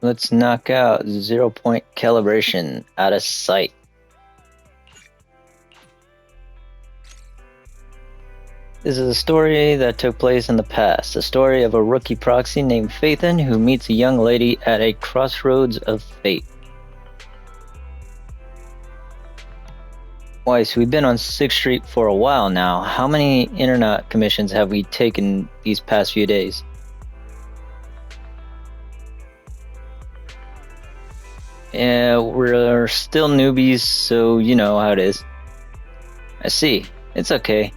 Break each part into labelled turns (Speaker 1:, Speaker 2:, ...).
Speaker 1: let's knock out 0-point calibration out of sight. This is a story that took place in the past, a story of a rookie proxy named Phaethon who meets a young lady at a crossroads of fate. Weiss, we've been on 6th Street for a while now. How many internet commissions have we taken these past few days? Yeah, we're still newbies, so you know how it is. I see. It's okay.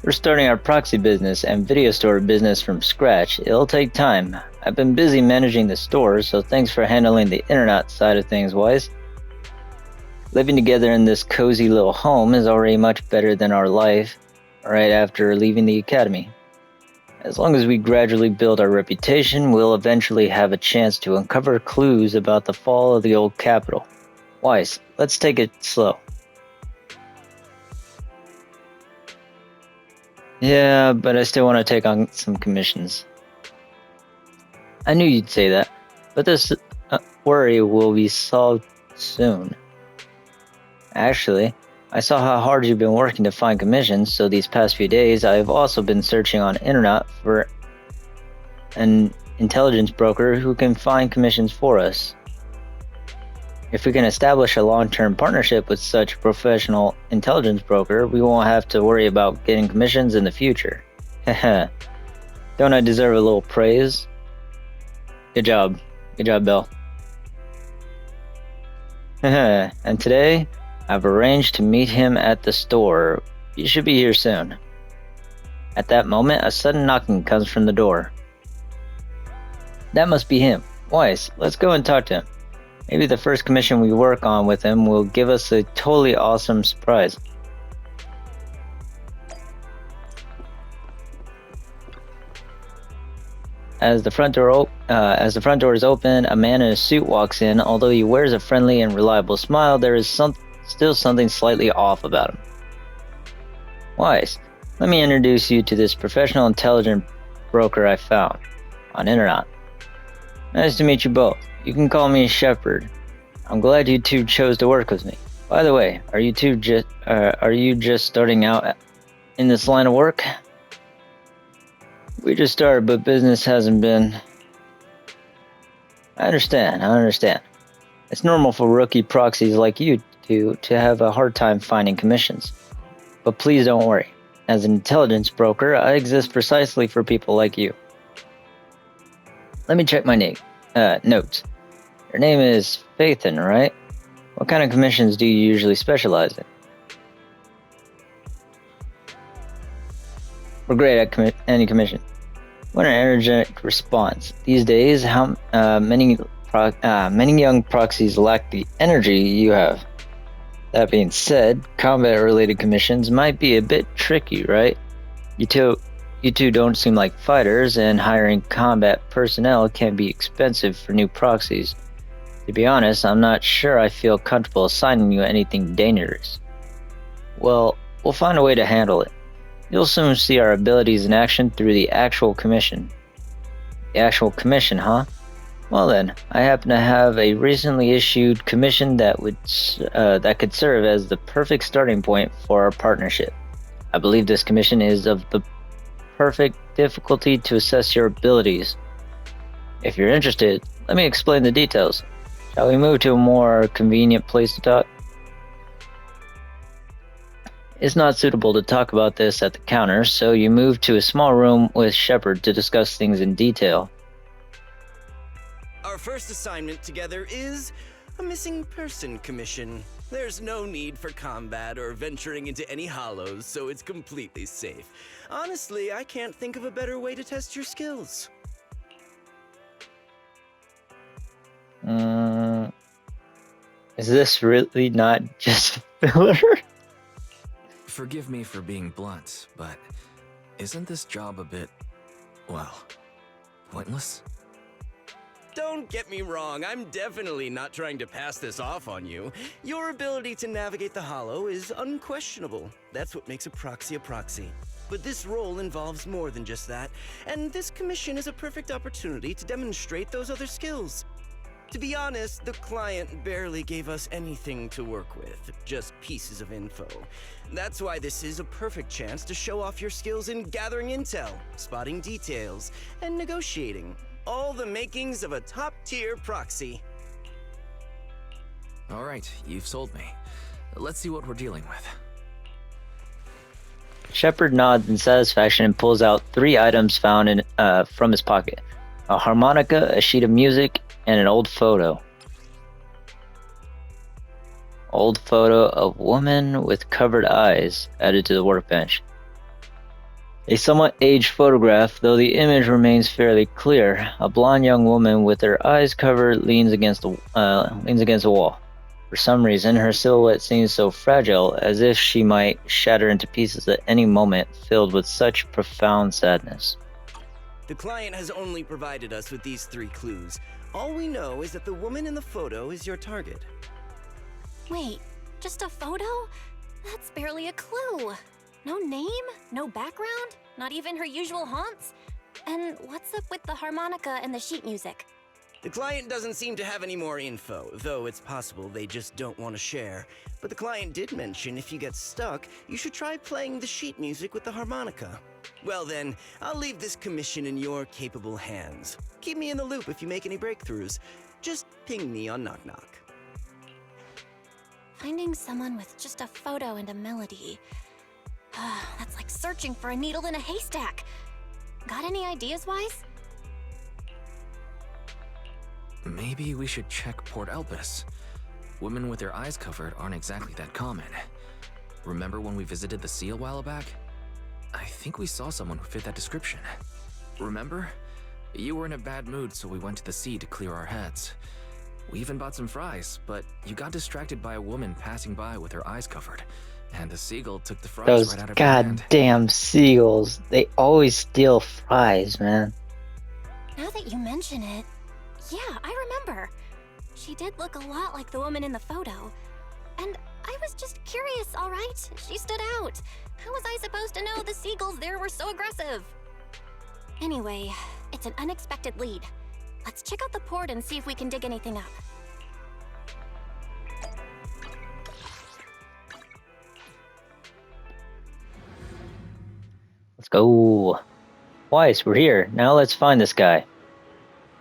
Speaker 1: We're starting our proxy business and video store business from scratch. It'll take time. I've been busy managing the store, so thanks for handling the internet side of things, Weiss. Living together in this cozy little home is already much better than our life right after leaving the academy. As long as we gradually build our reputation, we'll eventually have a chance to uncover clues about the fall of the old capital. Weiss, let's take it slow. Yeah, but I still want to take on some commissions. I knew you'd say that, but this worry will be solved soon. Actually, I saw how hard you've been working to find commissions, so these past few days I've also been searching on internet for an intelligence broker who can find commissions for us. If we can establish a long-term partnership with such a professional intelligence broker, we won't have to worry about getting commissions in the future. Heh. Don't I deserve a little praise? Good job. Good job, Bill. And today, I've arranged to meet him at the store. You should be here soon. At that moment, a sudden knocking comes from the door. That must be him. Weiss, let's go and talk to him. Maybe the first commission we work on with him will give us a totally awesome surprise. As the front door is open, a man in a suit walks in. Although he wears a friendly and reliable smile, there is still something slightly off about him. Weiss, let me introduce you to this professional intelligence broker I found on internet. Nice to meet you both. You can call me Shepard. I'm glad you two chose to work with me. By the way, are you just starting out in this line of work? We just started, but business hasn't been. I understand. It's normal for rookie proxies like you two to have a hard time finding commissions. But please don't worry. As an intelligence broker, I exist precisely for people like you. Let me check my notes. Your name is Phaethon, right? What kind of commissions do you usually specialize in? We're great at any commission. What an energetic response. These days, many young proxies lack the energy you have. That being said, combat-related commissions might be a bit tricky, right? You two don't seem like fighters, and hiring combat personnel can be expensive for new proxies. To be honest, I'm not sure I feel comfortable assigning you anything dangerous. Well, we'll find a way to handle it. You'll soon see our abilities in action through the actual commission. The actual commission, huh? Well then, I happen to have a recently issued commission that could serve as the perfect starting point for our partnership. I believe this commission is of the perfect difficulty to assess your abilities. If you're interested, let me explain the details. Shall we move to a more convenient place to talk? It's not suitable to talk about this at the counter, so you move to a small room with Shepard to discuss things in detail.
Speaker 2: Our first assignment together is a missing person commission. There's no need for combat or venturing into any hollows, so it's completely safe. Honestly, I can't think of a better way to test your skills.
Speaker 1: Is this really not just filler?
Speaker 3: Forgive me for being blunt, but isn't this job a bit, well, pointless?
Speaker 2: Don't get me wrong, I'm definitely not trying to pass this off on you. Your ability to navigate the hollow is unquestionable. That's what makes a proxy. But this role involves more than just that, and this commission is a perfect opportunity to demonstrate those other skills. To be honest, the client barely gave us anything to work with, just pieces of info. That's why this is a perfect chance to show off your skills in gathering intel, spotting details, and negotiating. All the makings of a top-tier proxy.
Speaker 3: All right, you've sold me. Let's see what we're dealing with.
Speaker 1: Shepard nods in satisfaction and pulls out 3 items found from his pocket. A harmonica, a sheet of music, and an old photo. Old photo of woman with covered eyes added to the workbench. A somewhat aged photograph, though the image remains fairly clear. A blonde young woman with her eyes covered leans against a wall. For some reason, her silhouette seems so fragile, as if she might shatter into pieces at any moment, filled with such profound sadness.
Speaker 2: The client has only provided us with these 3 clues. All we know is that the woman in the photo is your target.
Speaker 4: Wait, just a photo? That's barely a clue. No name, no background, not even her usual haunts? And what's up with the harmonica and the sheet music?
Speaker 2: The client doesn't seem to have any more info, though it's possible they just don't want to share. But the client did mention if you get stuck, you should try playing the sheet music with the harmonica. Well then, I'll leave this commission in your capable hands. Keep me in the loop if you make any breakthroughs. Just ping me on Knock Knock.
Speaker 4: Finding someone with just a photo and a melody. That's like searching for a needle in a haystack. Got any ideas, Wise?
Speaker 3: Maybe we should check Port Elpis. Women with their eyes covered aren't exactly that common. Remember when we visited the sea a while back? I think we saw someone who fit that description. Remember? You were in a bad mood, so we went to the sea to clear our heads. We even bought some fries, but you got distracted by a woman passing by with her eyes covered, and the seagull took the fries
Speaker 1: Those
Speaker 3: right out of her hand.
Speaker 1: goddamn seagulls. They always steal fries, man.
Speaker 4: Now that you mention it, yeah, I remember. She did look a lot like the woman in the photo. And I was just curious, all right? She stood out. How was I supposed to know the seagulls there were so aggressive? Anyway, it's an unexpected lead. Let's check out the port and see if we can dig anything up.
Speaker 1: Let's go. Weiss, we're here. Now let's find this guy.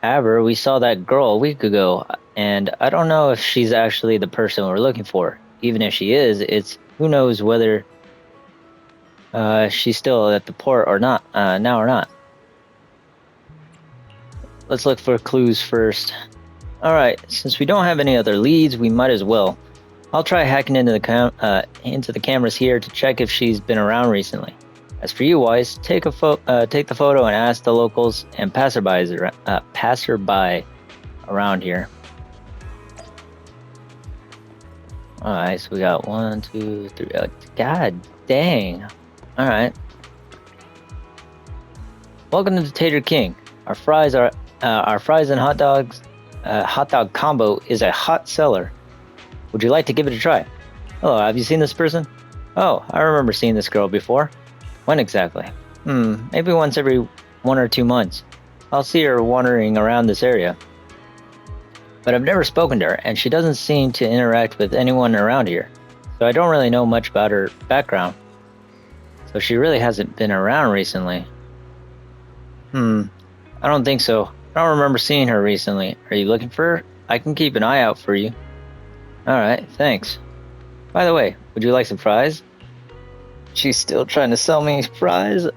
Speaker 1: However, we saw that girl a week ago, and I don't know if she's actually the person we're looking for. Even if she is, who knows whether she's still at the port or not, now or not. Let's look for clues first. Alright, since we don't have any other leads, we might as well. I'll try hacking into the cameras here to check if she's been around recently. As for you, Weiss, take the photo and ask the locals and passerby around here. Alright, so we got 1, 2, 3. God dang. Alright. Welcome to Tater King. Our fries and hot dogs. Hot dog combo is a hot seller. Would you like to give it a try? Hello, have you seen this person? Oh, I remember seeing this girl before. When exactly? Maybe once every 1 or 2 months. I'll see her wandering around this area. But I've never spoken to her, and she doesn't seem to interact with anyone around here. So I don't really know much about her background. So she really hasn't been around recently. I don't think so. I don't remember seeing her recently. Are you looking for her? I can keep an eye out for you. Alright, thanks. By the way, would you like some fries? She's still trying to sell me fries?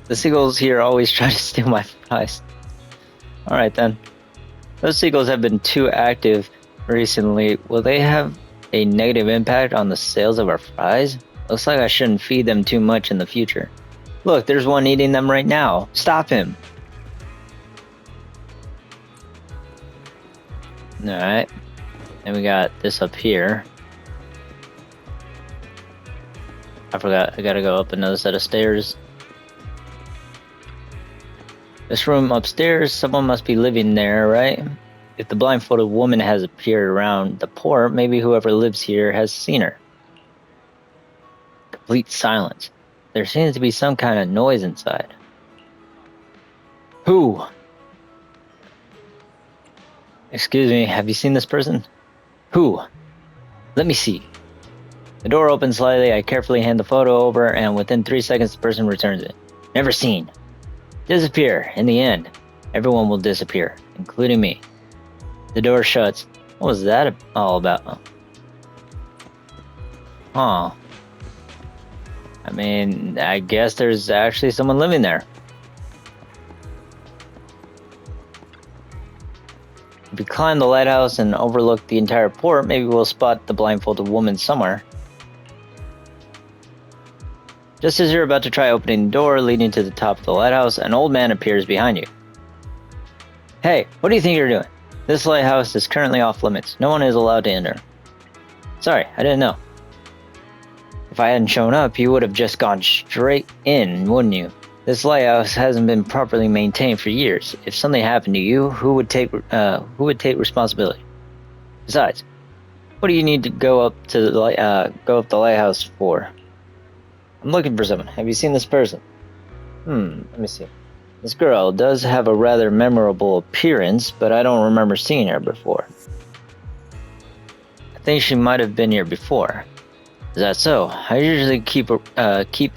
Speaker 1: The seagulls here always try to steal my fries. Alright then. Those seagulls have been too active recently. Will they have a negative impact on the sales of our fries? Looks like I shouldn't feed them too much in the future. Look, there's one eating them right now. Stop him. Alright. And we got this up here. I forgot, I gotta go up another set of stairs. This room upstairs, someone must be living there, right? If the blindfolded woman has appeared around the port, maybe whoever lives here has seen her. Complete silence. There seems to be some kind of noise inside. Who? Excuse me, have you seen this person? Who? Let me see. The door opens slightly, I carefully hand the photo over, and within 3 seconds the person returns it. Never seen. Disappear. In the end, everyone will disappear, including me. The door shuts. What was that all about? Huh. I mean, I guess there's actually someone living there. If we climb the lighthouse and overlook the entire port, maybe we'll spot the blindfolded woman somewhere. Just as you're about to try opening the door leading to the top of the lighthouse, an old man appears behind you. Hey, what do you think you're doing? This lighthouse is currently off limits. No one is allowed to enter. Sorry, I didn't know. If I hadn't shown up, you would have just gone straight in, wouldn't you? This lighthouse hasn't been properly maintained for years. If something happened to you, who would take responsibility? Besides, what do you need to go up the lighthouse for? I'm looking for someone. Have you seen this person? Let me see. This girl does have a rather memorable appearance, but I don't remember seeing her before. I think she might have been here before. Is that so? I usually keep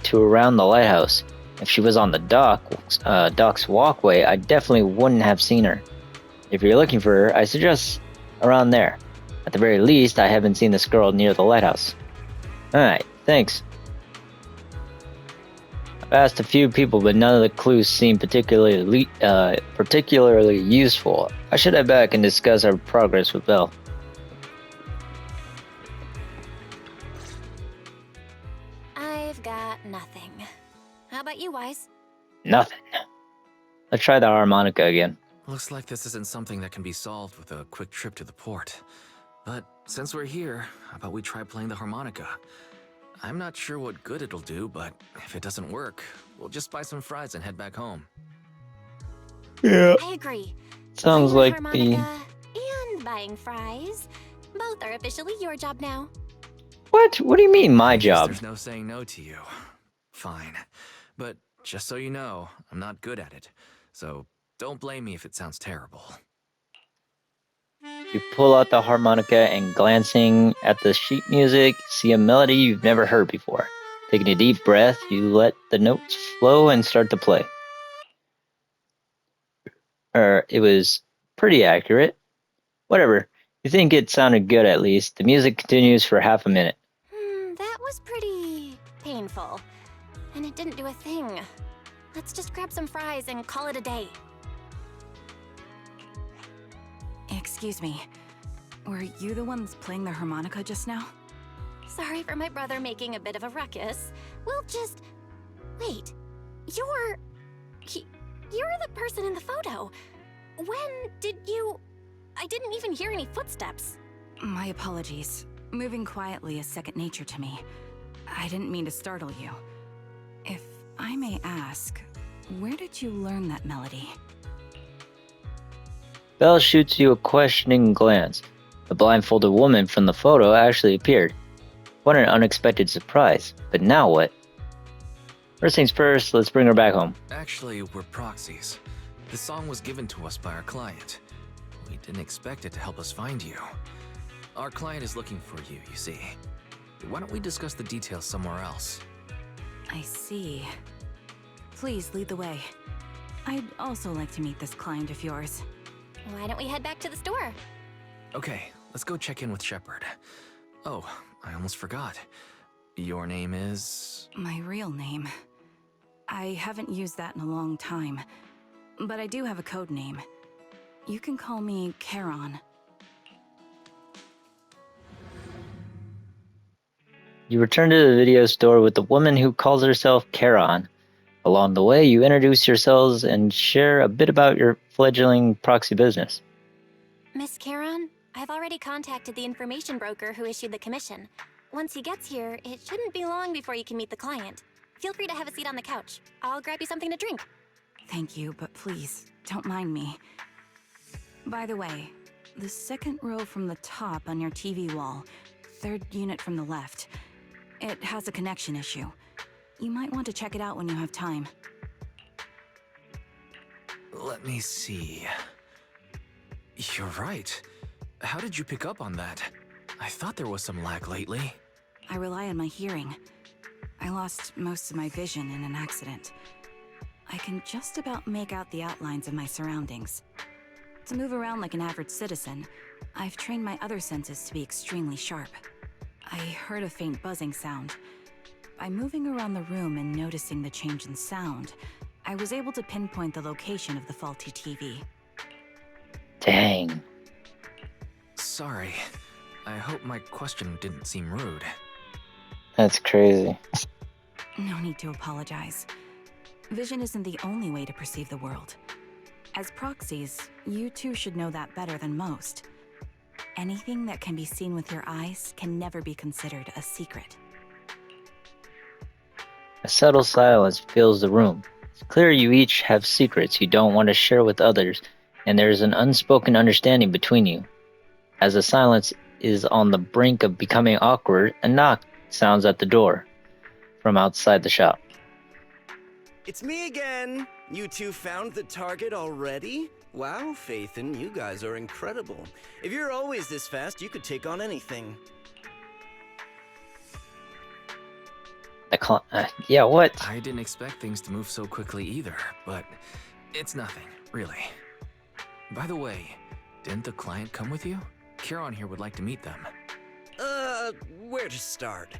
Speaker 1: to around the lighthouse. If she was on the dock's walkway, I definitely wouldn't have seen her. If you're looking for her, I suggest around there. At the very least, I haven't seen this girl near the lighthouse. Alright, thanks. I've asked a few people, but none of the clues seem particularly useful. I should head back and discuss our progress with Belle.
Speaker 4: I've got nothing. How about you, Wise?
Speaker 1: Nothing. Let's try the harmonica again.
Speaker 3: Looks like this isn't something that can be solved with a quick trip to the port. But since we're here, how about we try playing the harmonica? I'm not sure what good it'll do, but if it doesn't work, we'll just buy some fries and head back home.
Speaker 1: Yeah.
Speaker 4: I agree.
Speaker 1: Sounds
Speaker 4: Playing
Speaker 1: like
Speaker 4: harmonica and buying fries. Both are officially your job now.
Speaker 1: What? What do you mean, my
Speaker 3: I guess
Speaker 1: job?
Speaker 3: There's no saying no to you. Fine. But just so you know, I'm not good at it. So don't blame me if it sounds terrible.
Speaker 1: You pull out the harmonica and glancing at the sheet music, see a melody you've never heard before. Taking a deep breath, you let the notes flow and start to play. It was pretty accurate. Whatever. You think it sounded good at least. The music continues for half a minute.
Speaker 4: That was pretty painful. And it didn't do a thing. Let's just grab some fries and call it a day.
Speaker 5: Excuse me. Were you the ones playing the harmonica just now?
Speaker 4: Sorry for my brother making a bit of a ruckus. We'll just... Wait. You're the person in the photo. When did you... I didn't even hear any footsteps.
Speaker 5: My apologies. Moving quietly is second nature to me. I didn't mean to startle you. If I may ask, where did you learn that melody?
Speaker 1: Belle shoots you a questioning glance. The blindfolded woman from the photo actually appeared. What an unexpected surprise. But now what? First things first, let's bring her back home.
Speaker 3: Actually, we're proxies. The song was given to us by our client. We didn't expect it to help us find you. Our client is looking for you, you see. Why don't we discuss the details somewhere else?
Speaker 5: I see. Please lead the way. I'd also like to meet this client of yours.
Speaker 4: Why don't we head back to the store?
Speaker 3: Okay, let's go check in with Shepard. Oh, I almost forgot. Your name is...
Speaker 5: My real name. I haven't used that in a long time, but I do have a code name. You can call me Charon.
Speaker 1: You return to the video store with the woman who calls herself Charon. Along the way, you introduce yourselves and share a bit about your fledgling proxy business.
Speaker 4: Miss Charon, I've already contacted the information broker who issued the commission. Once he gets here, it shouldn't be long before you can meet the client. Feel free to have a seat on the couch. I'll grab you something to drink.
Speaker 5: Thank you, but please, don't mind me. By the way, the second row from the top on your TV wall, third unit from the left, it has a connection issue. You might want to check it out when you have time.
Speaker 3: Let me see. You're right. How did you pick up on that? I thought there was some lag lately.
Speaker 5: I rely on my hearing. I lost most of my vision in an accident. I can just about make out the outlines of my surroundings. To move around like an average citizen, I've trained my other senses to be extremely sharp. I heard a faint buzzing sound. By moving around the room and noticing the change in sound, I was able to pinpoint the location of the faulty TV.
Speaker 1: Dang.
Speaker 3: Sorry. I hope my question didn't seem rude.
Speaker 1: That's crazy.
Speaker 5: No need to apologize. Vision isn't the only way to perceive the world. As proxies, you two should know that better than most. Anything that can be seen with your eyes can never be considered a secret.
Speaker 1: A subtle silence fills the room. It's clear you each have secrets you don't want to share with others, and there is an unspoken understanding between you. As the silence is on the brink of becoming awkward, a knock sounds at the door from outside the shop.
Speaker 2: It's me again! You two found the target already? Wow, Phaethon, you guys are incredible. If you're always this fast, you could take on anything.
Speaker 1: Yeah, what?
Speaker 3: I didn't expect things to move so quickly either, but it's nothing, really. By the way, didn't the client come with you? Charon here would like to meet them.
Speaker 2: Where to start?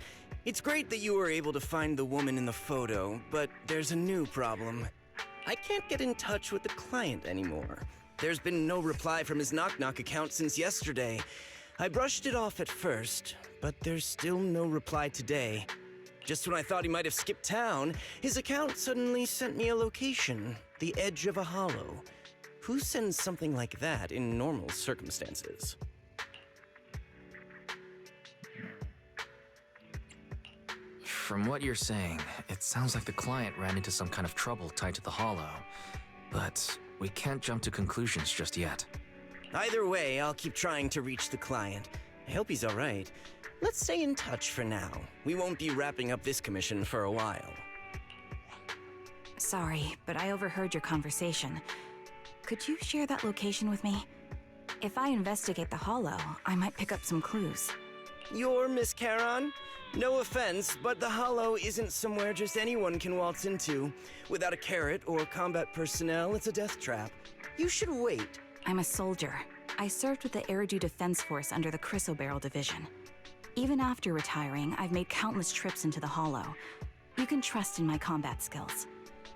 Speaker 2: It's great that you were able to find the woman in the photo, but there's a new problem. I can't get in touch with the client anymore. There's been no reply from his Knock Knock account since yesterday. I brushed it off at first, but there's still no reply today. Just when I thought he might have skipped town, his account suddenly sent me a location, the edge of a hollow. Who sends something like that in normal circumstances?
Speaker 3: From what you're saying, it sounds like the client ran into some kind of trouble tied to the hollow. But we can't jump to conclusions just yet.
Speaker 2: Either way, I'll keep trying to reach the client. I hope he's alright. Let's stay in touch for now. We won't be wrapping up this commission for a while.
Speaker 5: Sorry, but I overheard your conversation. Could you share that location with me? If I investigate the hollow, I might pick up some clues.
Speaker 2: You're Miss Charon? No offense, but the hollow isn't somewhere just anyone can waltz into. Without a carrot or combat personnel, it's a death trap. You should wait.
Speaker 5: I'm a soldier. I served with the Eridu Defense Force under the Chrysoberyl Division. Even after retiring, I've made countless trips into the hollow. You can trust in my combat skills.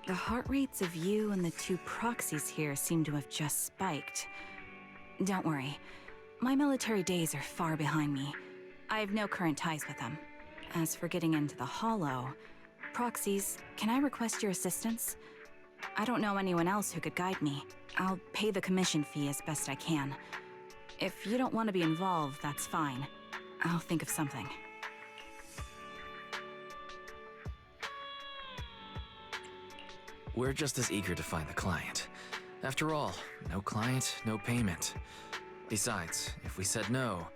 Speaker 5: The heart rates of you and the two proxies here seem to have just spiked. Don't worry. My military days are far behind me. I have no current ties with them. As for getting into the hollow, proxies, can I request your assistance? I don't know anyone else who could guide me. I'll pay the commission fee as best I can. If you don't want to be involved, that's fine. I'll think of something.
Speaker 3: We're just as eager to find the client. After all, no client, no payment. Besides, if we said no,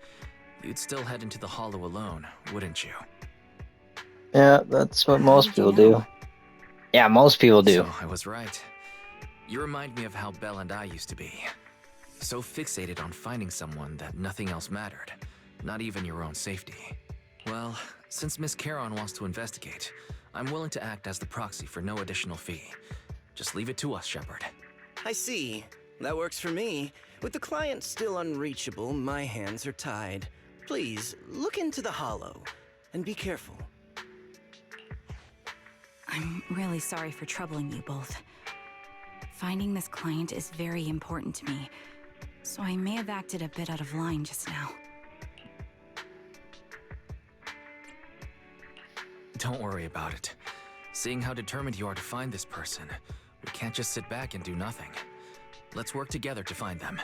Speaker 3: you'd still head into the hollow alone, wouldn't you?
Speaker 1: Yeah, that's what most people do. Yeah, most people do.
Speaker 3: So I was right. You remind me of how Belle and I used to be. So fixated on finding someone that nothing else mattered, not even your own safety. Well, since Miss Charon wants to investigate, I'm willing to act as the proxy for no additional fee. Just leave it to us, Shepard.
Speaker 2: I see. That works for me. With the client still unreachable, my hands are tied. Please, look into the hollow, and be careful.
Speaker 5: I'm really sorry for troubling you both. Finding this client is very important to me, so I may have acted a bit out of line just now.
Speaker 3: Don't worry about it. Seeing how determined you are to find this person, we can't just sit back and do nothing. Let's work together to find them.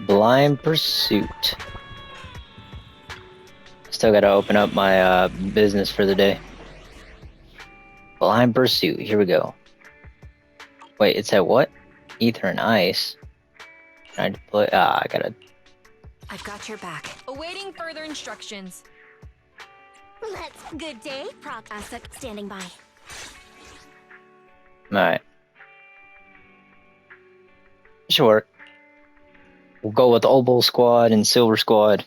Speaker 1: Blind Pursuit. Still gotta open up my business for the day. Blind Pursuit, here we go. Wait, it's at what? Ether and Ice. Can I deploy? I gotta...
Speaker 5: I've got your back.
Speaker 6: Awaiting further instructions.
Speaker 4: Let's good day, Proc Asset standing by.
Speaker 1: Alright. Should work. We'll go with Opal Squad and Silver Squad.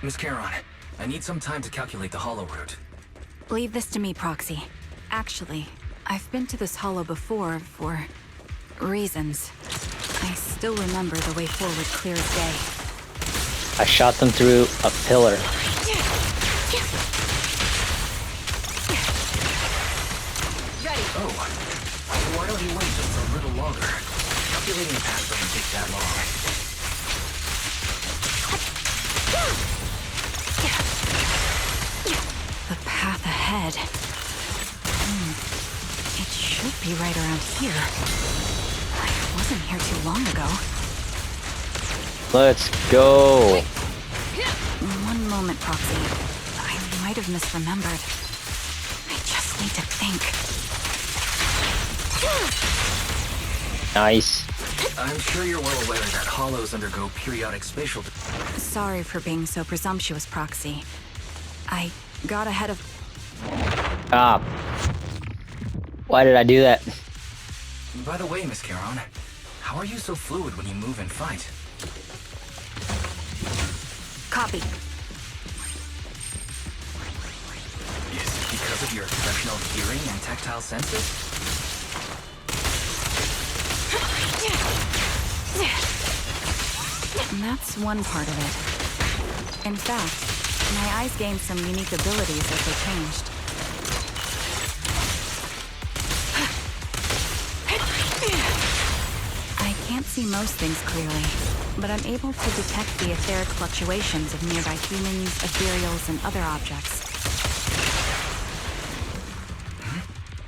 Speaker 3: Miss Charon, I need some time to calculate the hollow route.
Speaker 5: Leave this to me, Proxy. Actually, I've been to this hollow before for reasons. I still remember the way forward clear as day.
Speaker 1: I shot them through a pillar.
Speaker 6: Ready.
Speaker 3: Oh, why don't you wait just a little longer? Calculating a path doesn't take that long.
Speaker 5: The path ahead. It should be right around here. I wasn't here too long ago.
Speaker 1: Let's go.
Speaker 5: One moment, Proxy. I might have misremembered. I just need to think.
Speaker 1: Nice.
Speaker 3: I'm sure you're well aware that hollows undergo periodic spatial...
Speaker 5: Sorry for being so presumptuous, Proxy. I got ahead of...
Speaker 1: Ah. Why did I do that?
Speaker 3: By the way, Miss Charon, how are you so fluid when you move and fight?
Speaker 5: Copy.
Speaker 3: Is it because of your exceptional hearing and tactile senses?
Speaker 5: That's one part of it. In fact, my eyes gained some unique abilities as they changed. I can't see most things clearly, but I'm able to detect the etheric fluctuations of nearby humans, ethereals, and other objects.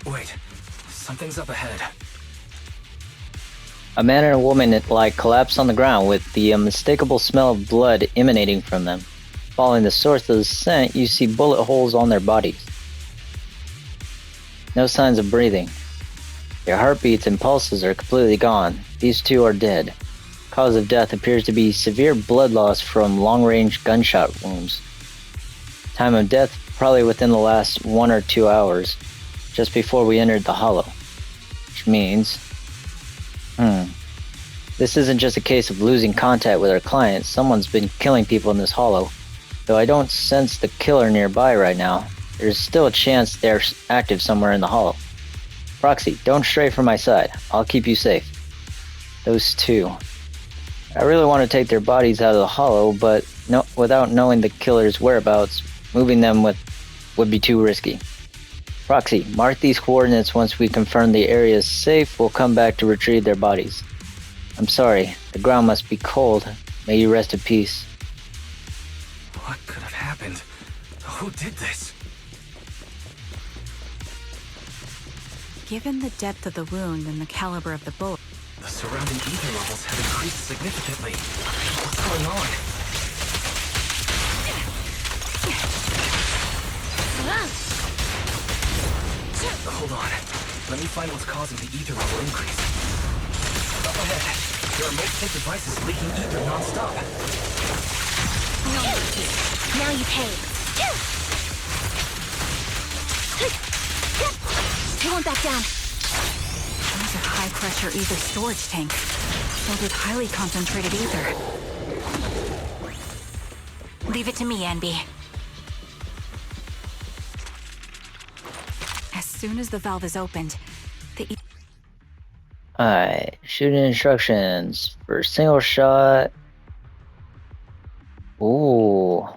Speaker 3: Wait, something's up ahead.
Speaker 1: A man and a woman collapsed on the ground with the unmistakable smell of blood emanating from them. Following the source of the scent, you see bullet holes on their bodies. No signs of breathing. Their heartbeats and pulses are completely gone. These two are dead. Cause of death appears to be severe blood loss from long-range gunshot wounds. Time of death probably within the last 1 or 2 hours, just before we entered the hollow. Which means... This isn't just a case of losing contact with our client. Someone's been killing people in this hollow. Though I don't sense the killer nearby right now, there's still a chance they're active somewhere in the hollow. Proxy, don't stray from my side. I'll keep you safe. Those two. I really want to take their bodies out of the hollow, but without knowing the killer's whereabouts, moving them would be too risky. Proxy, mark these coordinates. Once we confirm the area is safe, we'll come back to retrieve their bodies. I'm sorry, the ground must be cold. May you rest in peace.
Speaker 3: What could have happened? Who did this?
Speaker 5: Given the depth of the wound and the caliber of the bullet,
Speaker 3: The surrounding ether levels have increased significantly. What's going on? Hold on. Let me find what's causing the ether level increase. Up ahead, there are multiple devices leaking ether non-stop.
Speaker 4: No mercy. Now you pay. I won't back down.
Speaker 5: these are high-pressure ether storage tanks, filled with highly concentrated ether. Leave it to me, Enby. As soon as the valve is opened,
Speaker 1: Alright, shooting instructions for single shot. Ooh.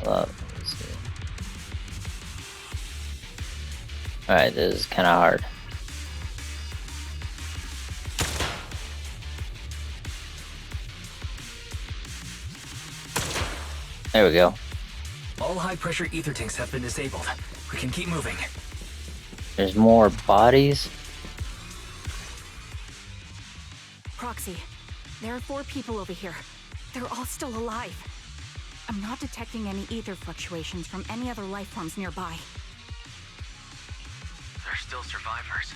Speaker 1: Let's see. Alright, this is kind of hard. There we go.
Speaker 3: All high-pressure ether tanks have been disabled. We can keep moving.
Speaker 1: There's more bodies.
Speaker 5: Proxy, there are 4 people over here. They're all still alive. I'm not detecting any ether fluctuations from any other life forms nearby.
Speaker 3: still survivors.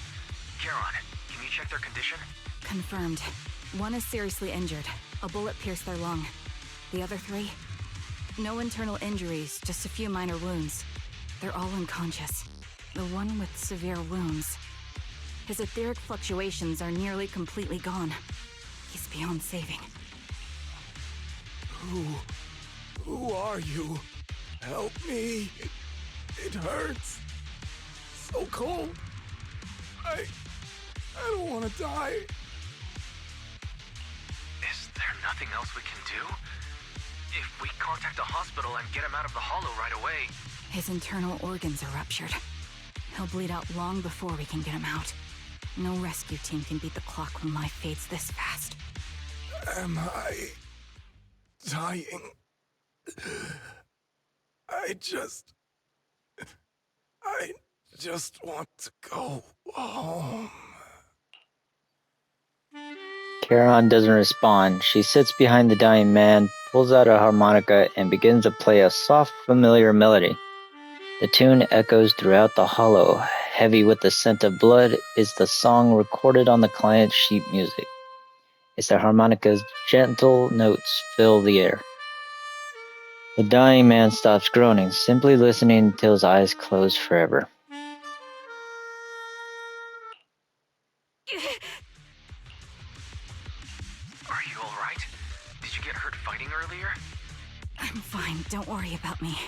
Speaker 3: Charon, can you check their condition?
Speaker 5: Confirmed. One is seriously injured. A bullet pierced their lung. The other three? No internal injuries, just a few minor wounds. They're all unconscious. The one with severe wounds. His etheric fluctuations are nearly completely gone. He's beyond saving.
Speaker 7: Who are you? Help me. It hurts. So cold. I don't want to die.
Speaker 3: Is there nothing else we can do? If we contact a hospital and get him out of the hollow right away...
Speaker 5: His internal organs are ruptured. He'll bleed out long before we can get him out. No rescue team can beat the clock when life fades this fast.
Speaker 7: Am I dying? I just want to go home.
Speaker 1: Charon doesn't respond. She sits behind the dying man, pulls out a harmonica, and begins to play a soft, familiar melody. The tune echoes throughout the hollow. Heavy with the scent of blood is the song recorded on the client's sheet music. As the harmonica's gentle notes fill the air. The dying man stops groaning, simply listening until his eyes close forever.
Speaker 3: Are you alright? Did you get hurt fighting earlier?
Speaker 5: I'm fine, don't worry about me.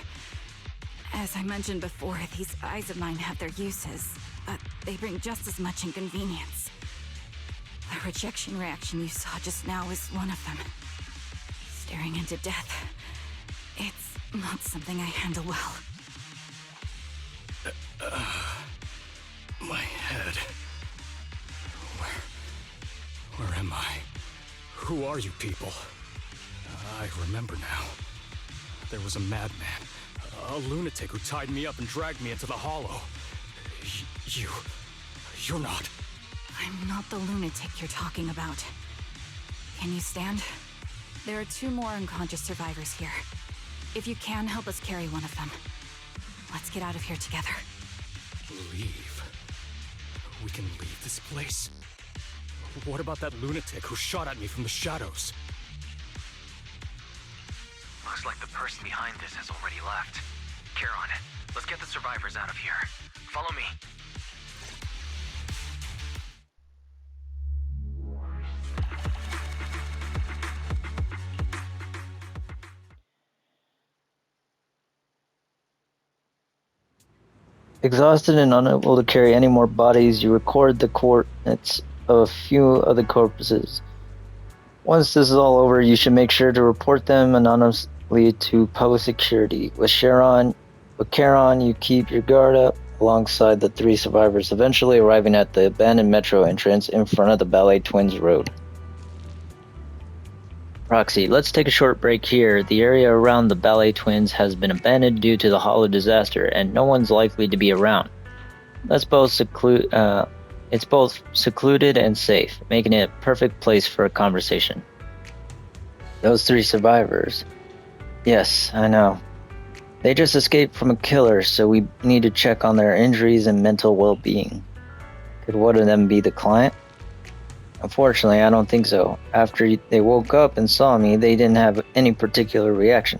Speaker 5: As I mentioned before, these eyes of mine have their uses, but they bring just as much inconvenience. The rejection reaction you saw just now is one of them. Staring into death. It's not something I handle well.
Speaker 7: My head. Where am I? Who are you people? I remember now. There was a madman, a lunatic who tied me up and dragged me into the hollow. You're not.
Speaker 5: I'm not the lunatic you're talking about. Can you stand? There are 2 more unconscious survivors here. If you can, help us carry one of them. Let's get out of here together.
Speaker 7: Leave? We can leave this place? What about that lunatic who shot at me from the shadows?
Speaker 3: Looks like the person behind this has already left. Charon, let's get the survivors out of here. Follow me.
Speaker 1: Exhausted and unable to carry any more bodies, you record the coordinates of a few of the corpses. Once this is all over, you should make sure to report them anonymously to public security. With Charon, you keep your guard up alongside the 3 survivors, eventually arriving at the abandoned metro entrance in front of the Ballet Twins Road. Roxy, let's take a short break here. The area around the Ballet Twins has been abandoned due to the hollow disaster, and no one's likely to be around. It's both secluded and safe, making it a perfect place for a conversation. Those 3 survivors. Yes, I know. They just escaped from a killer, so we need to check on their injuries and mental well-being. Could one of them be the client? Unfortunately, I don't think so. After they woke up and saw me, they didn't have any particular reaction.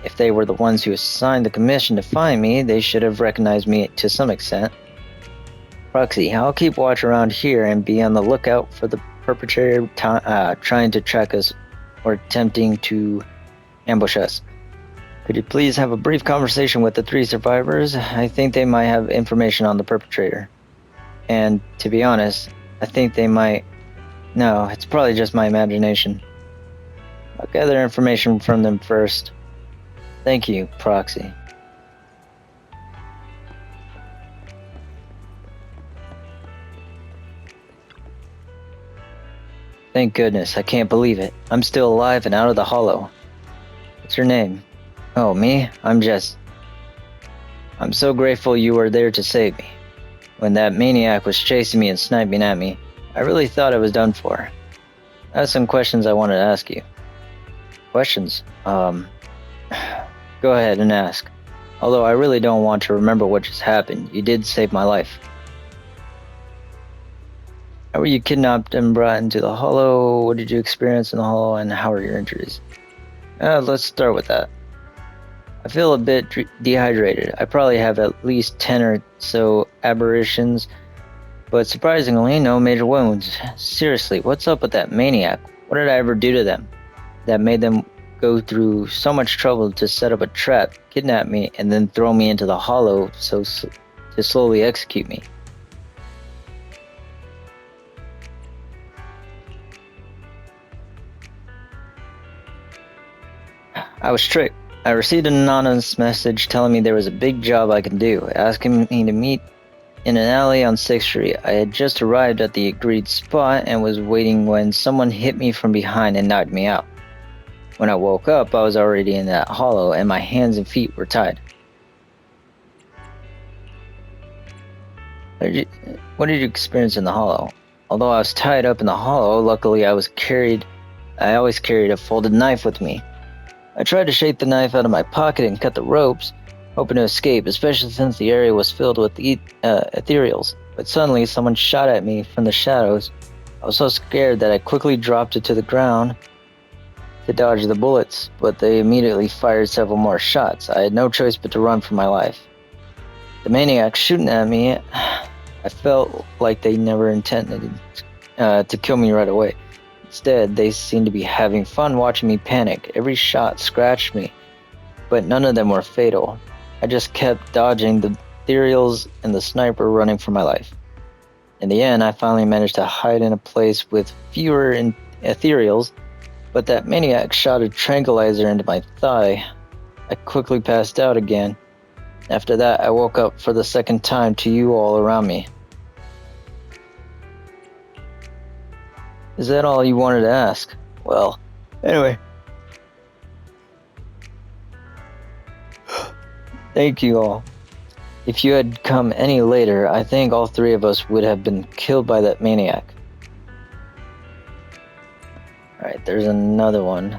Speaker 1: If they were the ones who assigned the commission to find me, they should have recognized me to some extent. Roxy, I'll keep watch around here and be on the lookout for the perpetrator trying to track us or attempting to ambush us. Could you please have a brief conversation with the 3 survivors? I think they might have information on the perpetrator. And, to be honest, I think they might... No, it's probably just my imagination. I'll gather information from them first. Thank you, Proxy. Thank goodness, I can't believe it. I'm still alive and out of the hollow. What's your name? Oh, me? I'm Jess. I'm so grateful you were there to save me. When that maniac was chasing me and sniping at me, I really thought I was done for. I have some questions I wanted to ask you. Questions? Go ahead and ask. Although I really don't want to remember what just happened, you did save my life. How were you kidnapped and brought into the Hollow? What did you experience in the Hollow, and how are your injuries? Let's start with that. I feel a bit dehydrated. I probably have at least 10 or so aberrations, but surprisingly, no major wounds. Seriously, what's up with that maniac? What did I ever do to them that made them go through so much trouble to set up a trap, kidnap me, and then throw me into the Hollow to slowly execute me? I was tricked. I received an anonymous message telling me there was a big job I could do, asking me to meet in an alley on 6th Street. I had just arrived at the agreed spot and was waiting when someone hit me from behind and knocked me out. When I woke up, I was already in that Hollow and my hands and feet were tied. What did you experience in the Hollow? Although I was tied up in the Hollow, luckily I always carried a folded knife with me. I tried to shake the knife out of my pocket and cut the ropes, hoping to escape, especially since the area was filled with ethereals. But suddenly, someone shot at me from the shadows. I was so scared that I quickly dropped it to the ground to dodge the bullets, but they immediately fired several more shots. I had no choice but to run for my life. The maniacs shooting at me, I felt like they never intended to kill me right away. Instead, they seemed to be having fun watching me panic. Every shot scratched me, but none of them were fatal. I just kept dodging the ethereals and the sniper running for my life. In the end, I finally managed to hide in a place with fewer ethereals, but that maniac shot a tranquilizer into my thigh. I quickly passed out again. After that, I woke up for the second time to you all around me. Is that all you wanted to ask? Well, anyway. Thank you all. If you had come any later, I think all three of us would have been killed by that maniac. Alright, there's another one.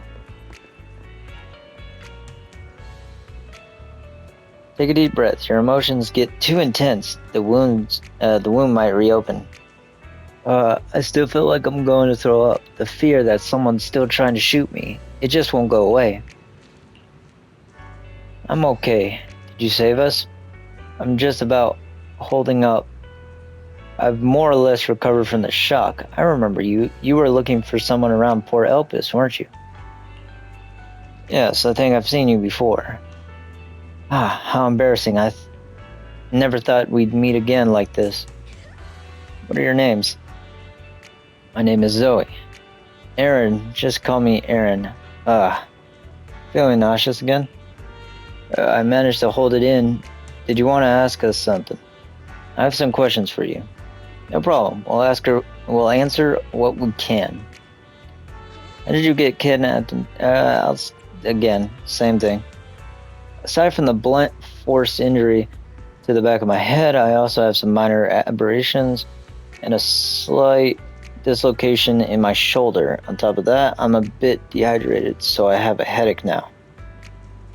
Speaker 1: Take a deep breath. Your emotions get too intense. The wound might reopen. I still feel like I'm going to throw up. The fear that someone's still trying to shoot me. It just won't go away. I'm okay. Did you save us? I'm just about holding up. I've more or less recovered from the shock. I remember you. You were looking for someone around Port Elpis, weren't you? Yes, I think I've seen you before. How embarrassing. I never thought we'd meet again like this. What are your names? My name is Zoe. Aaron, just call me Aaron. Feeling nauseous again? I managed to hold it in. Did you want to ask us something? I have some questions for you. No problem. We'll answer what we can. How did you get kidnapped? Again, same thing. Aside from the blunt force injury to the back of my head, I also have some minor aberrations and a slight dislocation in my shoulder. On top of that, I'm a bit dehydrated, so I have a headache now.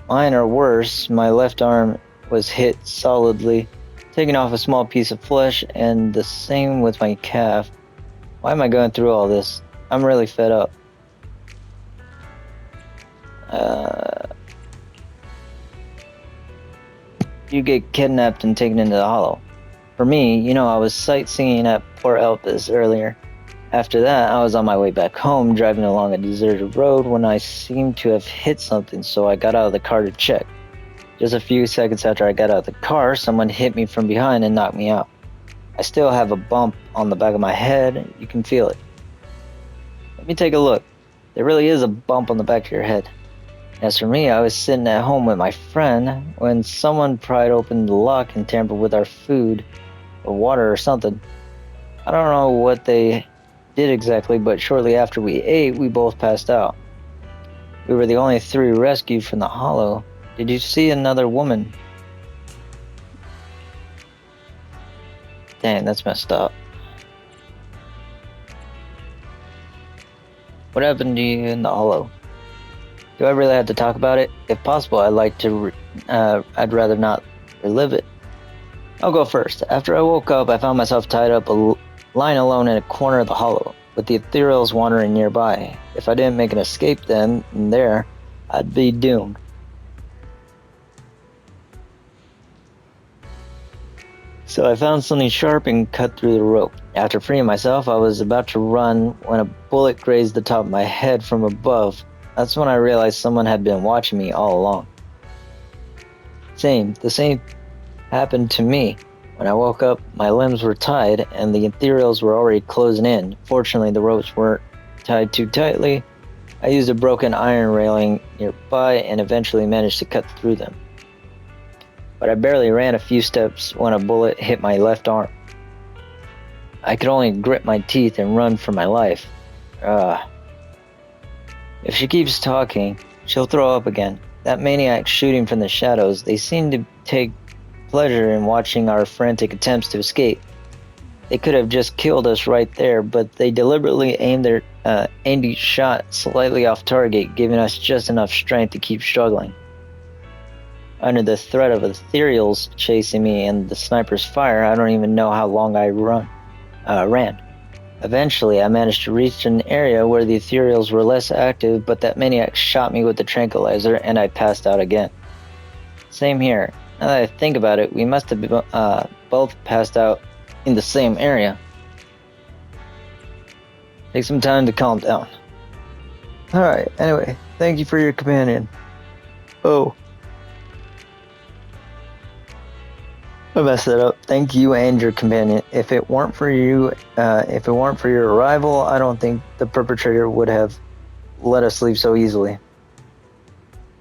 Speaker 1: Mine are worse. My left arm was hit solidly, taking off a small piece of flesh, and the same with my calf. Why am I going through all this? I'm really fed up. You get kidnapped and taken into the Hollow. For me, I was sightseeing at Port Elpis earlier. After that, I was on my way back home, driving along a deserted road when I seemed to have hit something, so I got out of the car to check. Just a few seconds after I got out of the car, someone hit me from behind and knocked me out. I still have a bump on the back of my head. You can feel it. Let me take a look. There really is a bump on the back of your head. As for me, I was sitting at home with my friend when someone pried open the lock and tampered with our food or water or something. I don't know what they did exactly, but shortly after we ate, we both passed out. We were the only three rescued from the Hollow. Did you see another woman? Dang, that's messed up. What happened to you in the Hollow? Do I really have to talk about it? If possible, I'd rather not relive it. I'll go first. After I woke up, I found myself tied up lying alone in a corner of the hollow, with the ethereals wandering nearby. If I didn't make an escape then and there, I'd be doomed. So I found something sharp and cut through the rope. After freeing myself, I was about to run when a bullet grazed the top of my head from above. That's when I realized someone had been watching me all along. The same happened to me. When I woke up, my limbs were tied and the ethereals were already closing in. Fortunately, the ropes weren't tied too tightly. I used a broken iron railing nearby and eventually managed to cut through them. But I barely ran a few steps when a bullet hit my left arm. I could only grit my teeth and run for my life. If she keeps talking, she'll throw up again. That maniac shooting from the shadows, they seem to take pleasure in watching our frantic attempts to escape. They could have just killed us right there, but they deliberately aimed each shot slightly off target, giving us just enough strength to keep struggling. Under the threat of ethereals chasing me and the sniper's fire, I don't even know how long I ran. Eventually, I managed to reach an area where the ethereals were less active, but that maniac shot me with the tranquilizer and I passed out again. Same here. Now that I think about it, we must have both passed out in the same area. Take some time to calm down. Alright, anyway, thank you for your companion. Oh. I messed that up. Thank you and your companion. If it weren't for your arrival, I don't think the perpetrator would have let us leave so easily.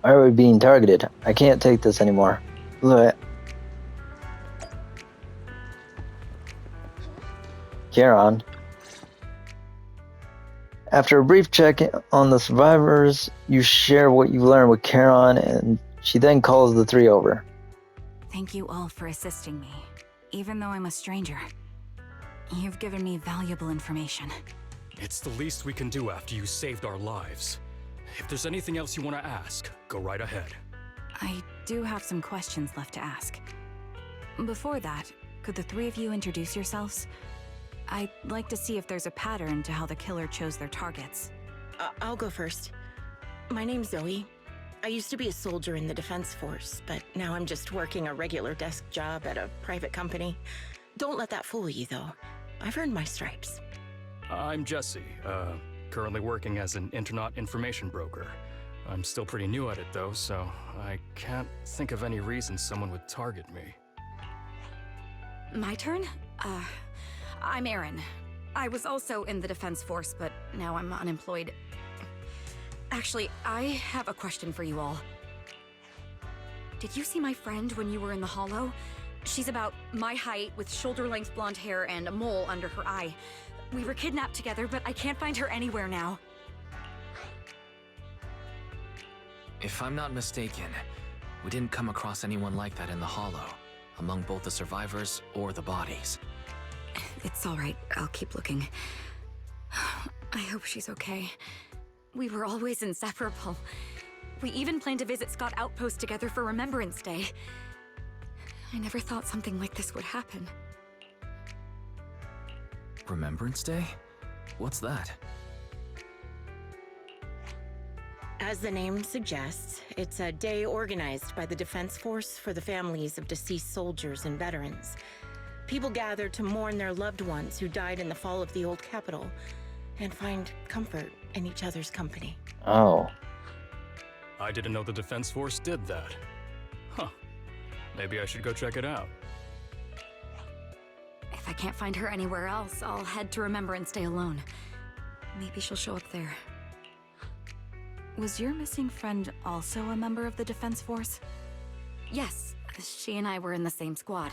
Speaker 1: Why are we being targeted? I can't take this anymore. Look. Charon. After a brief check on the survivors, you share what you learned with Charon, and she then calls the three over.
Speaker 5: Thank you all for assisting me, even though I'm a stranger. You've given me valuable information.
Speaker 7: It's the least we can do after you saved our lives. If there's anything else you want to ask, go right ahead.
Speaker 5: I do have some questions left to ask. Before that, could the three of you introduce yourselves? I'd like to see if there's a pattern to how the killer chose their targets.
Speaker 6: I'll go first. My name's Zoe. I used to be a soldier in the Defense Force, but now I'm just working a regular desk job at a private company. Don't let that fool you, though. I've earned my stripes.
Speaker 7: I'm Jesse, currently working as an Internaut information broker. I'm still pretty new at it, though, so I can't think of any reason someone would target me.
Speaker 5: My turn? I'm Erin. I was also in the Defense Force, but now I'm unemployed. Actually, I have a question for you all. Did you see my friend when you were in the Hollow? She's about my height, with shoulder-length blonde hair and a mole under her eye. We were kidnapped together, but I can't find her anywhere now.
Speaker 3: If I'm not mistaken, we didn't come across anyone like that in the Hollow, among both the survivors or the bodies.
Speaker 5: It's all right. I'll keep looking. I hope she's okay. We were always inseparable. We even planned to visit Scott Outpost together for Remembrance Day. I never thought something like this would happen.
Speaker 3: Remembrance Day? What's that?
Speaker 6: As the name suggests, it's a day organized by the Defense Force for the families of deceased soldiers and veterans. People gather to mourn their loved ones who died in the fall of the old capital and find comfort in each other's company.
Speaker 1: Oh.
Speaker 7: I didn't know the Defense Force did that. Huh. Maybe I should go check it out.
Speaker 5: If I can't find her anywhere else, I'll head to Remembrance Day alone. Maybe she'll show up there. Was your missing friend also a member of the Defense Force? Yes, she and I were in the same squad.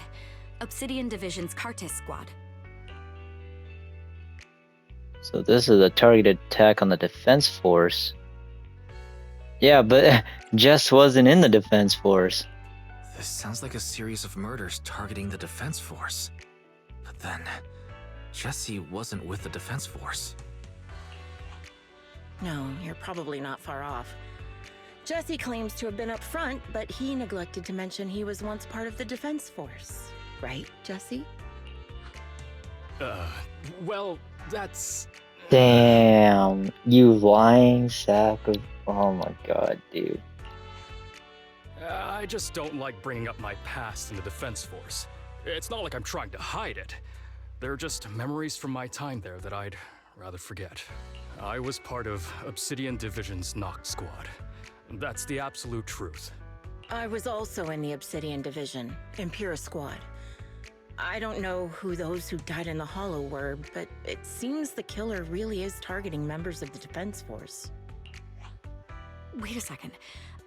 Speaker 5: Obsidian Division's Cartis squad.
Speaker 1: So this is a targeted attack on the Defense Force. Yeah, but Jess wasn't in the Defense Force.
Speaker 3: This sounds like a series of murders targeting the Defense Force. But then, Jesse wasn't with the Defense Force.
Speaker 6: No, you're probably not far off. Jesse claims to have been up front, but he neglected to mention he was once part of the Defense Force. Right, Jesse?
Speaker 7: Well, that's...
Speaker 1: Damn, you lying sack of... Oh my god, dude.
Speaker 7: I just don't like bringing up my past in the Defense Force. It's not like I'm trying to hide it. They're just memories from my time there that I'd rather forget. I was part of Obsidian Division's Noct Squad. That's the absolute truth.
Speaker 6: I was also in the Obsidian Division, Impera Squad. I don't know who those who died in the Hollow were, but it seems the killer really is targeting members of the Defense Force.
Speaker 5: Wait a second.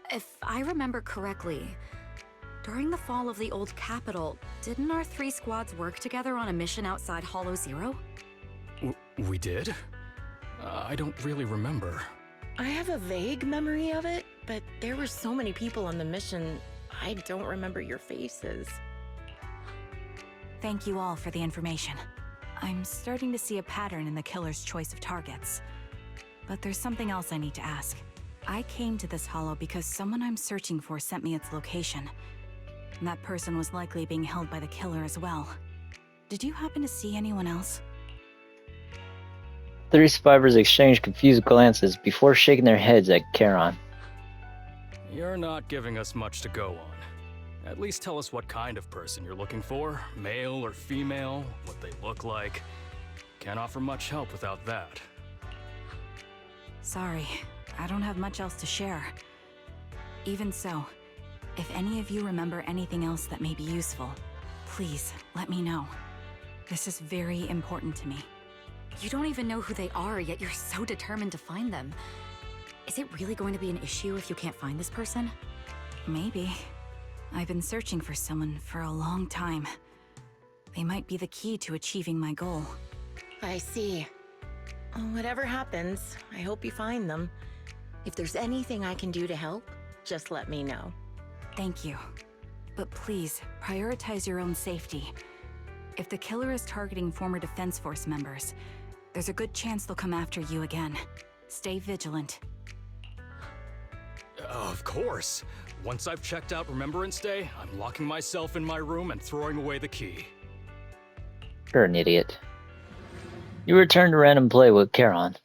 Speaker 5: If I remember correctly, during the fall of the old capital, didn't our 3 squads work together on a mission outside Hollow Zero?
Speaker 7: We did? I don't really remember.
Speaker 6: I have a vague memory of it, but there were so many people on the mission, I don't remember your faces.
Speaker 5: Thank you all for the information. I'm starting to see a pattern in the killer's choice of targets. But there's something else I need to ask. I came to this hollow because someone I'm searching for sent me its location. And that person was likely being held by the killer as well. Did you happen to see anyone else?
Speaker 1: 3 survivors exchanged confused glances before shaking their heads at Charon.
Speaker 7: You're not giving us much to go on. At least tell us what kind of person you're looking for, male or female, what they look like. Can't offer much help without that.
Speaker 5: Sorry, I don't have much else to share. Even so, if any of you remember anything else that may be useful, please let me know. This is very important to me.
Speaker 8: You don't even know who they are, yet you're so determined to find them. Is it really going to be an issue if you can't find this person?
Speaker 5: Maybe. I've been searching for someone for a long time. They might be the key to achieving my goal.
Speaker 6: I see. Whatever happens, I hope you find them. If there's anything I can do to help, just let me know.
Speaker 5: Thank you. But please, prioritize your own safety. If the killer is targeting former Defense Force members, there's a good chance they'll come after you again. Stay vigilant.
Speaker 7: Of course. Once I've checked out Remembrance Day, I'm locking myself in my room and throwing away the key.
Speaker 1: You're an idiot. You return to random play with Charon.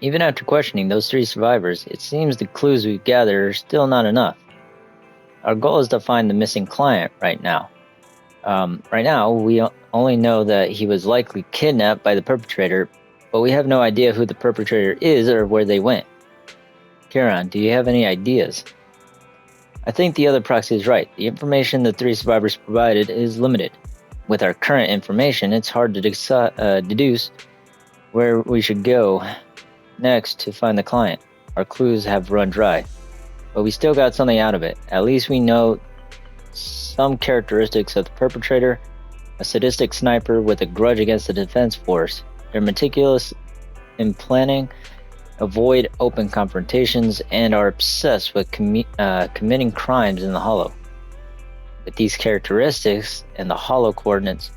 Speaker 1: Even after questioning those 3 survivors, it seems the clues we've gathered are still not enough. Our goal is to find the missing client right now. Right now, we only know that he was likely kidnapped by the perpetrator, but we have no idea who the perpetrator is or where they went. Charon, do you have any ideas? I think the other proxy is right. The information the 3 survivors provided is limited. With our current information, it's hard to deduce where we should go next to find the client. Our clues have run dry, but we still got something out of it. At least we know some characteristics of the perpetrator: a sadistic sniper with a grudge against the Defense Force. They're meticulous in planning, avoid open confrontations, and are obsessed with committing crimes in the Hollow. With these characteristics and the Hollow coordinates,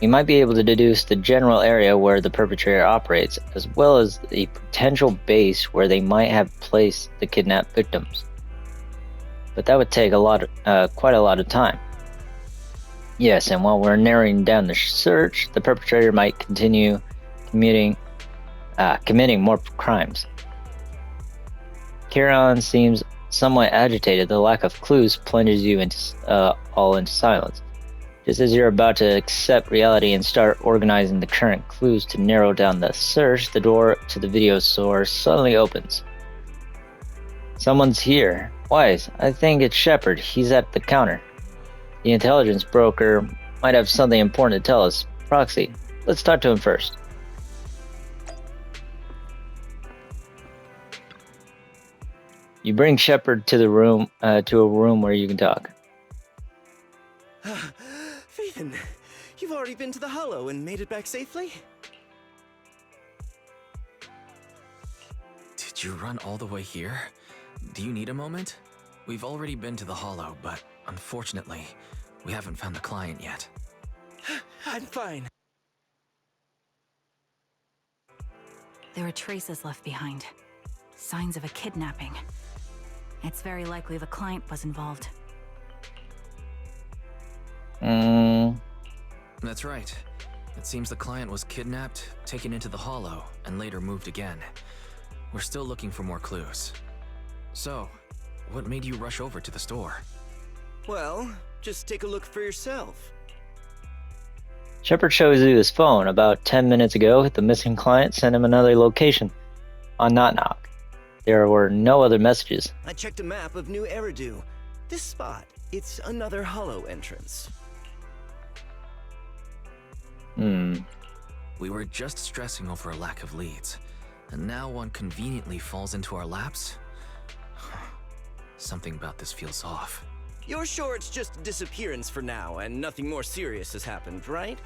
Speaker 1: we might be able to deduce the general area where the perpetrator operates, as well as the potential base where they might have placed the kidnapped victims. But that would take quite a lot of time. Yes, and while we're narrowing down the search, the perpetrator might continue committing more crimes. Charon seems somewhat agitated. The lack of clues plunges you all into silence. Just as you're about to accept reality and start organizing the current clues to narrow down the search, the door to the video source suddenly opens. Someone's here. Wise, I think it's Shepard. He's at the counter. The intelligence broker might have something important to tell us. Proxy, let's talk to him first. You bring Shepard to the room, to a room where you can talk.
Speaker 2: Phaethon, you've already been to the Hollow and made it back safely?
Speaker 3: Did you run all the way here? Do you need a moment? We've already been to the Hollow, but unfortunately, we haven't found the client yet.
Speaker 2: I'm fine.
Speaker 5: There are traces left behind. Signs of a kidnapping. It's very likely the client was involved.
Speaker 3: That's right. It seems the client was kidnapped, taken into the Hollow, and later moved again. We're still looking for more clues. So, what made you rush over to the store?
Speaker 2: Well, just take a look for yourself.
Speaker 1: Shepard shows you his phone. About 10 minutes ago, the missing client sent him another location on Knock Knock. There were no other messages.
Speaker 2: I checked a map of New Eridu. This spot, it's another Hollow entrance.
Speaker 3: We were just stressing over a lack of leads, and now one conveniently falls into our laps? Something about this feels off.
Speaker 2: You're sure it's just a disappearance for now and nothing more serious has happened, right?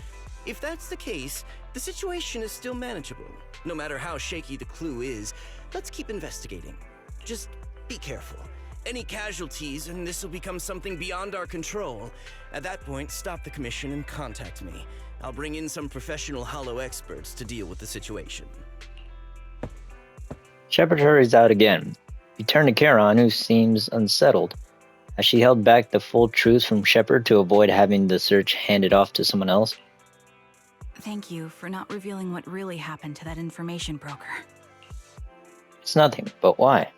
Speaker 2: If that's the case, the situation is still manageable. No matter how shaky the clue is, let's keep investigating. Just be careful. Any casualties and this will become something beyond our control. At that point, stop the commission and contact me. I'll bring in some professional Hollow experts to deal with the situation.
Speaker 1: Shepard hurries out again. You turn to Charon, who seems unsettled. Has she held back the full truth from Shepard to avoid having the search handed off to someone else?
Speaker 5: Thank you for not revealing what really happened to that information broker.
Speaker 1: It's nothing, but why?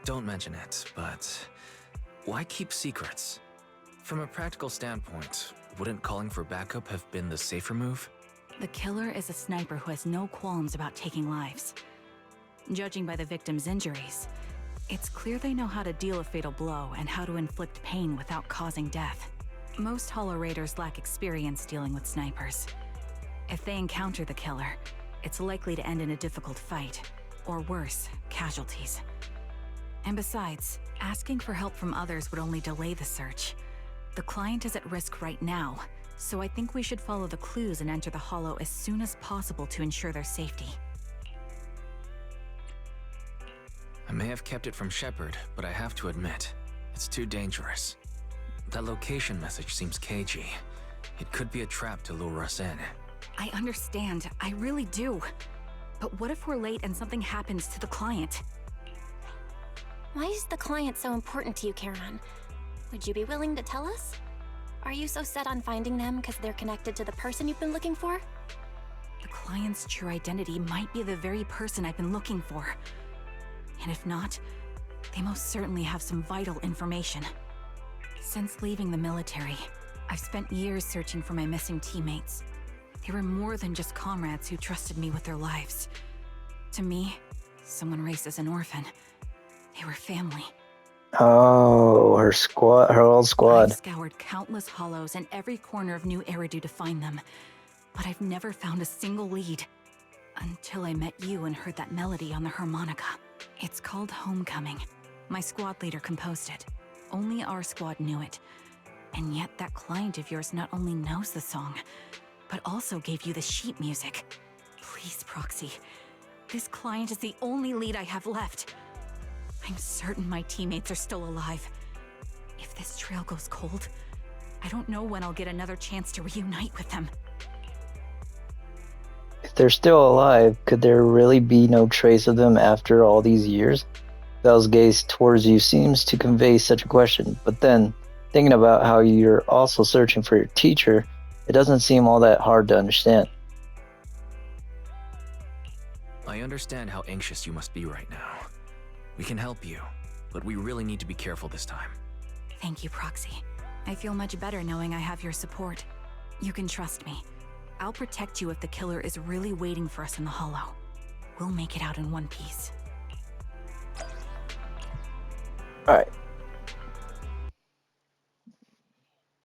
Speaker 3: Don't mention it, but why keep secrets? From a practical standpoint, wouldn't calling for backup have been the safer move?
Speaker 5: The killer is a sniper who has no qualms about taking lives. Judging by the victim's injuries, it's clear they know how to deal a fatal blow and how to inflict pain without causing death. Most Hollow Raiders lack experience dealing with snipers. If they encounter the killer, it's likely to end in a difficult fight, or worse, casualties. And besides, asking for help from others would only delay the search. The client is at risk right now, so I think we should follow the clues and enter the Hollow as soon as possible to ensure their safety.
Speaker 3: I may have kept it from Shepard, but I have to admit, it's too dangerous. That location message seems cagey. It could be a trap to lure us in.
Speaker 5: I understand, I really do. But what if we're late and something happens to the client?
Speaker 4: Why is the client so important to you, Charon? Would you be willing to tell us? Are you so set on finding them because they're connected to the person you've been looking for?
Speaker 5: The client's true identity might be the very person I've been looking for. And if not, they most certainly have some vital information. Since leaving the military, I've spent years searching for my missing teammates. They were more than just comrades who trusted me with their lives. To me, someone raised as an orphan, they were family.
Speaker 1: Oh, her old
Speaker 5: I've
Speaker 1: squad.
Speaker 5: scoured countless hollows and every corner of New Eridu to find them, but I've never found a single lead. Until I met you and heard that melody on the harmonica. It's called Homecoming. My squad leader composed it. Only our squad knew it. And yet that client of yours not only knows the song, but also gave you the sheet music. Please, Proxy. This client is the only lead I have left. I'm certain my teammates are still alive. If this trail goes cold, I don't know when I'll get another chance to reunite with them.
Speaker 1: If they're still alive, could there really be no trace of them after all these years? Belle's gaze towards you seems to convey such a question, but then, thinking about how you're also searching for your teacher, it doesn't seem all that hard to understand.
Speaker 3: I understand how anxious you must be right now. We can help you, but we really need to be careful this time.
Speaker 5: Thank you, Proxy. I feel much better knowing I have your support. You can trust me. I'll protect you if the killer is really waiting for us in the Hollow. We'll make it out in one piece.
Speaker 1: Alright,